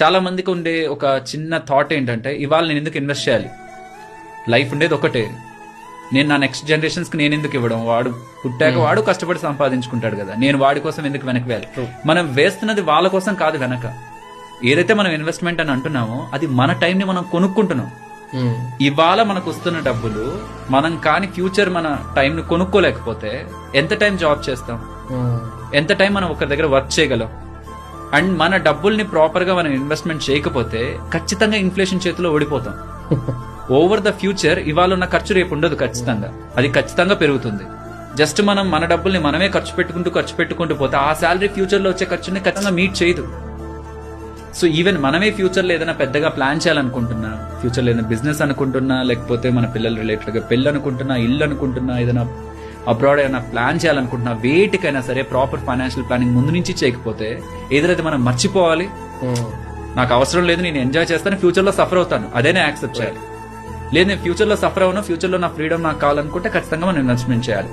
చాలా మందికి ఉండే ఒక చిన్న థాట్ ఏంటంటే ఇవాళ నేను ఎందుకు ఇన్వెస్ట్ చేయాలి, లైఫ్ ఉండేది ఒకటే, నేను నా నెక్స్ట్ జనరేషన్స్ కి నేను ఎందుకు ఇవ్వడం, వాడు పుట్టాక వాడు కష్టపడి సంపాదించుకుంటాడు కదా, నేను వాడి కోసం ఎందుకు వెనక్కి వెళ్ళాలి. మనం వేస్తున్నది వాళ్ళ కోసం కాదు, వెనక ఏదైతే మనం ఇన్వెస్ట్మెంట్ అని అంటున్నామో అది మన టైం ని మనం కొనుక్కుంటున్నాం. ఇవాళ మనకు వస్తున్న డబ్బులు మనం కానీ ఫ్యూచర్ మన టైం ని కొనుక్కోలేకపోతే ఎంత టైం జాబ్ చేస్తాం, ఎంత టైం మనం ఒక దగ్గర వర్క్ చేయగలం. అండ్ మన డబ్బుల్ని ప్రాపర్ గా మనం ఇన్వెస్ట్మెంట్ చేయకపోతే ఖచ్చితంగా ఇన్ఫ్లేషన్ చేతిలో ఓడిపోతాం. ఓవర్ ద ఫ్యూచర్ ఇవాళ ఉన్న ఖర్చు రేపు ఉండదు, ఖచ్చితంగా అది ఖచ్చితంగా పెరుగుతుంది. జస్ట్ మనం మన డబ్బుల్ని మనమే ఖర్చు పెట్టుకుంటూ పోతే ఆ శాలరీ ఫ్యూచర్ లో వచ్చే ఖర్చుని ఖచ్చితంగా మీట్ చేయదు. సో ఈవెన్ మనమే ఫ్యూచర్ లో ఏదైనా పెద్దగా ప్లాన్ చేయాలనుకుంటున్నా, ఫ్యూచర్ లో ఏదైనా బిజినెస్ అనుకుంటున్నా, లేకపోతే మన పిల్లల రిలేటెడ్ గా పెళ్లి అనుకుంటున్నా, ఇల్లు అనుకుంటున్నా, ఏదైనా అబ్రాడ్ ఏదైనా ప్లాన్ చేయాలనుకుంటున్నా, వేటికైనా సరే ప్రాపర్ ఫైనాన్షియల్ ప్లానింగ్ ముందు నుంచి చేయకపోతే ఏదైతే మనం మర్చిపోవాలి, నాకు అవసరం లేదు, నేను ఎంజాయ్ చేస్తాను, ఫ్యూచర్ లో సఫర్ అవుతాను, అదే నేను యాక్సెప్ట్ చేయాలి. లేదు నేను ఫ్యూచర్ లో సఫర్ అవును, ఫ్యూచర్ లో నా ఫ్రీడమ్ నాకు కావాలనుకుంటే ఖచ్చితంగా మనం ఇన్వెస్ట్మెంట్ చేయాలి.